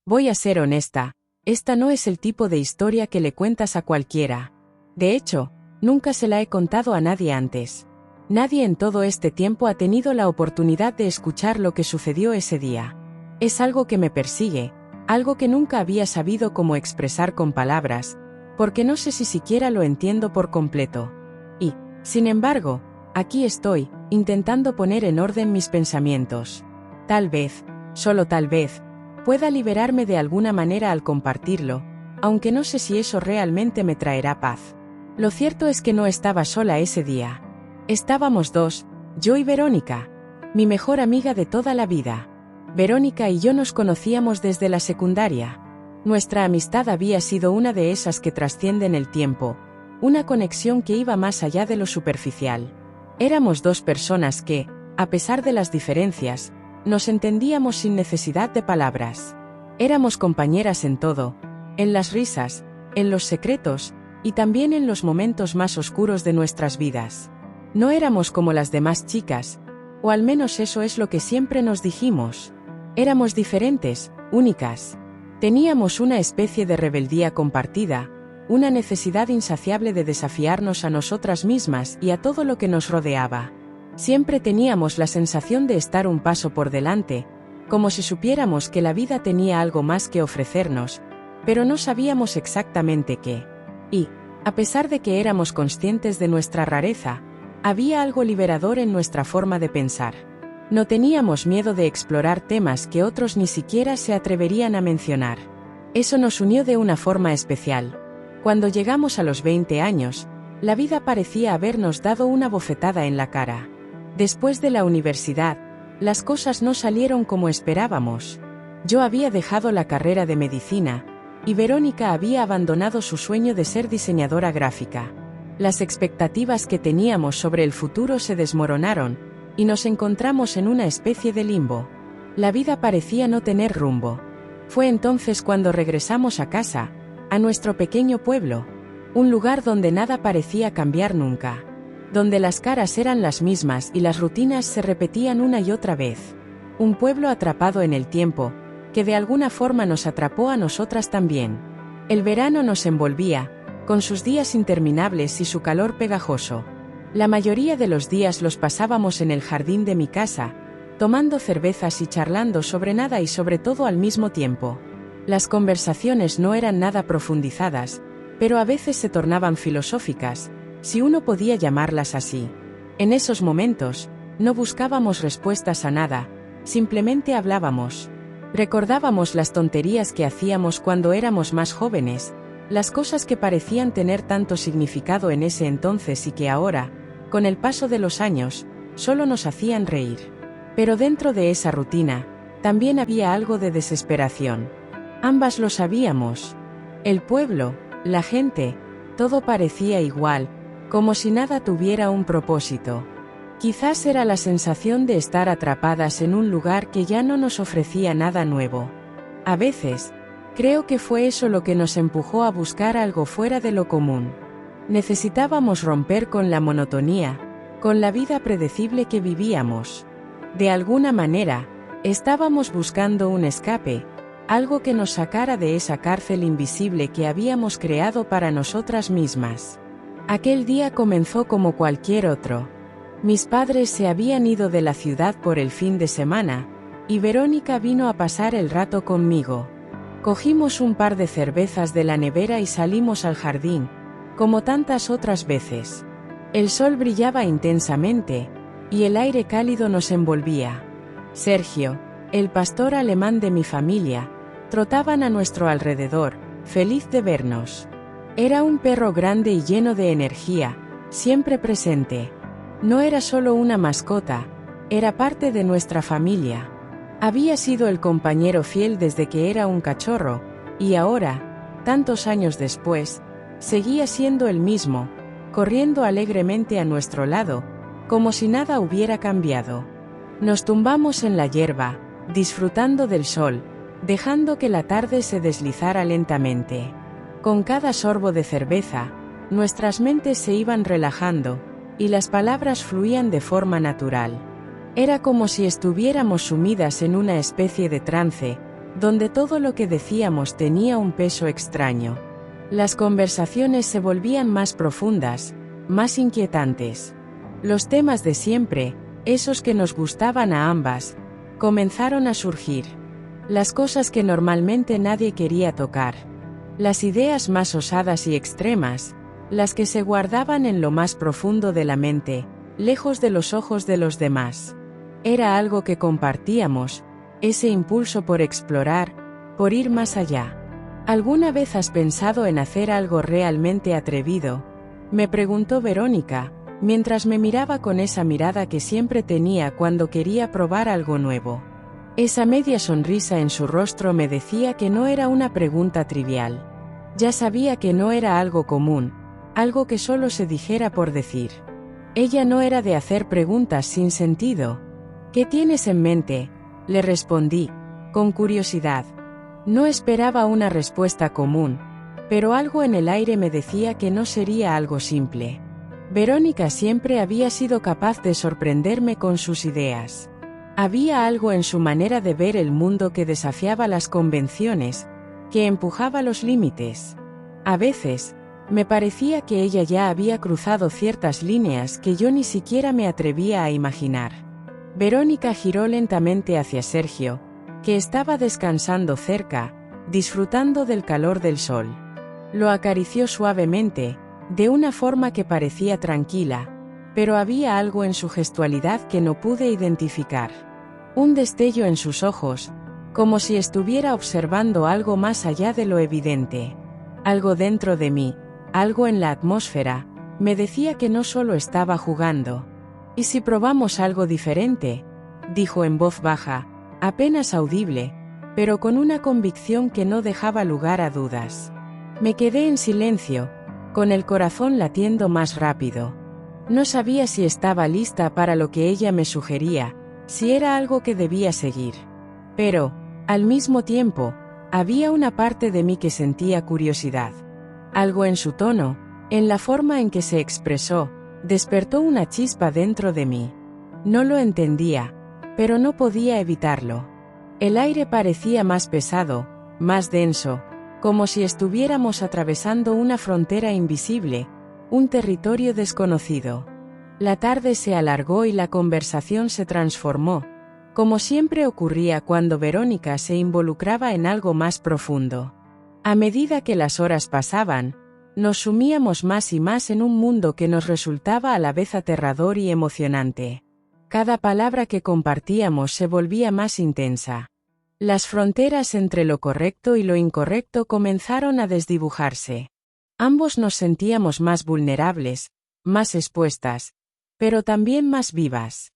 Voy a ser honesta, esta no es el tipo de historia que le cuentas a cualquiera. De hecho, nunca se la he contado a nadie antes. Nadie en todo este tiempo ha tenido la oportunidad de escuchar lo que sucedió ese día. Es algo que me persigue, algo que nunca había sabido cómo expresar con palabras, porque no sé si siquiera lo entiendo por completo. Y, sin embargo, aquí estoy, intentando poner en orden mis pensamientos. Tal vez, solo tal vez, pueda liberarme de alguna manera al compartirlo, aunque no sé si eso realmente me traerá paz. Lo cierto es que no estaba sola ese día. Estábamos dos, yo y Verónica, mi mejor amiga de toda la vida. Verónica y yo nos conocíamos desde la secundaria. Nuestra amistad había sido una de esas que trascienden el tiempo, una conexión que iba más allá de lo superficial. Éramos dos personas que, a pesar de las diferencias, nos entendíamos sin necesidad de palabras. Éramos compañeras en todo, en las risas, en los secretos, y también en los momentos más oscuros de nuestras vidas. No éramos como las demás chicas, o al menos eso es lo que siempre nos dijimos. Éramos diferentes, únicas. Teníamos una especie de rebeldía compartida, una necesidad insaciable de desafiarnos a nosotras mismas y a todo lo que nos rodeaba. Siempre teníamos la sensación de estar un paso por delante, como si supiéramos que la vida tenía algo más que ofrecernos, pero no sabíamos exactamente qué. Y, a pesar de que éramos conscientes de nuestra rareza, había algo liberador en nuestra forma de pensar. No teníamos miedo de explorar temas que otros ni siquiera se atreverían a mencionar. Eso nos unió de una forma especial. Cuando llegamos a los 20 años, la vida parecía habernos dado una bofetada en la cara. Después de la universidad, las cosas no salieron como esperábamos. Yo había dejado la carrera de medicina, y Verónica había abandonado su sueño de ser diseñadora gráfica. Las expectativas que teníamos sobre el futuro se desmoronaron, y nos encontramos en una especie de limbo. La vida parecía no tener rumbo. Fue entonces cuando regresamos a casa, a nuestro pequeño pueblo, un lugar donde nada parecía cambiar nunca, donde las caras eran las mismas y las rutinas se repetían una y otra vez. Un pueblo atrapado en el tiempo, que de alguna forma nos atrapó a nosotras también. El verano nos envolvía, con sus días interminables y su calor pegajoso. La mayoría de los días los pasábamos en el jardín de mi casa, tomando cervezas y charlando sobre nada y sobre todo al mismo tiempo. Las conversaciones no eran nada profundizadas, pero a veces se tornaban filosóficas, si uno podía llamarlas así. En esos momentos, no buscábamos respuestas a nada, simplemente hablábamos. Recordábamos las tonterías que hacíamos cuando éramos más jóvenes, las cosas que parecían tener tanto significado en ese entonces y que ahora, con el paso de los años, solo nos hacían reír. Pero dentro de esa rutina, también había algo de desesperación. Ambas lo sabíamos. El pueblo, la gente, todo parecía igual, como si nada tuviera un propósito. Quizás era la sensación de estar atrapadas en un lugar que ya no nos ofrecía nada nuevo. A veces, creo que fue eso lo que nos empujó a buscar algo fuera de lo común. Necesitábamos romper con la monotonía, con la vida predecible que vivíamos. De alguna manera, estábamos buscando un escape, algo que nos sacara de esa cárcel invisible que habíamos creado para nosotras mismas. Aquel día comenzó como cualquier otro. Mis padres se habían ido de la ciudad por el fin de semana, y Verónica vino a pasar el rato conmigo. Cogimos un par de cervezas de la nevera y salimos al jardín, como tantas otras veces. El sol brillaba intensamente, y el aire cálido nos envolvía. Sergio, el pastor alemán de mi familia, trotaban a nuestro alrededor, feliz de vernos. Era un perro grande y lleno de energía, siempre presente. No era solo una mascota, era parte de nuestra familia. Había sido el compañero fiel desde que era un cachorro, y ahora, tantos años después, seguía siendo el mismo, corriendo alegremente a nuestro lado, como si nada hubiera cambiado. Nos tumbamos en la hierba, disfrutando del sol, dejando que la tarde se deslizara lentamente. Con cada sorbo de cerveza, nuestras mentes se iban relajando, y las palabras fluían de forma natural. Era como si estuviéramos sumidas en una especie de trance, donde todo lo que decíamos tenía un peso extraño. Las conversaciones se volvían más profundas, más inquietantes. Los temas de siempre, esos que nos gustaban a ambas, comenzaron a surgir. Las cosas que normalmente nadie quería tocar. Las ideas más osadas y extremas, las que se guardaban en lo más profundo de la mente, lejos de los ojos de los demás. Era algo que compartíamos, ese impulso por explorar, por ir más allá. ¿Alguna vez has pensado en hacer algo realmente atrevido?, me preguntó Verónica, mientras me miraba con esa mirada que siempre tenía cuando quería probar algo nuevo. Esa media sonrisa en su rostro me decía que no era una pregunta trivial. Ya sabía que no era algo común, algo que solo se dijera por decir. Ella no era de hacer preguntas sin sentido. ¿Qué tienes en mente?, le respondí, con curiosidad. No esperaba una respuesta común, pero algo en el aire me decía que no sería algo simple. Verónica siempre había sido capaz de sorprenderme con sus ideas. Había algo en su manera de ver el mundo que desafiaba las convenciones, que empujaba los límites. A veces, me parecía que ella ya había cruzado ciertas líneas que yo ni siquiera me atrevía a imaginar. Verónica giró lentamente hacia Sergio, que estaba descansando cerca, disfrutando del calor del sol. Lo acarició suavemente, de una forma que parecía tranquila, pero había algo en su gestualidad que no pude identificar. Un destello en sus ojos, como si estuviera observando algo más allá de lo evidente. Algo dentro de mí, algo en la atmósfera, me decía que no solo estaba jugando. ¿Y si probamos algo diferente?, dijo en voz baja, apenas audible, pero con una convicción que no dejaba lugar a dudas. Me quedé en silencio, con el corazón latiendo más rápido. No sabía si estaba lista para lo que ella me sugería, si era algo que debía seguir. Pero, al mismo tiempo, había una parte de mí que sentía curiosidad. Algo en su tono, en la forma en que se expresó, despertó una chispa dentro de mí. No lo entendía, pero no podía evitarlo. El aire parecía más pesado, más denso, como si estuviéramos atravesando una frontera invisible, un territorio desconocido. La tarde se alargó y la conversación se transformó, como siempre ocurría cuando Verónica se involucraba en algo más profundo. A medida que las horas pasaban, nos sumíamos más y más en un mundo que nos resultaba a la vez aterrador y emocionante. Cada palabra que compartíamos se volvía más intensa. Las fronteras entre lo correcto y lo incorrecto comenzaron a desdibujarse. Ambos nos sentíamos más vulnerables, más expuestas, pero también más vivas.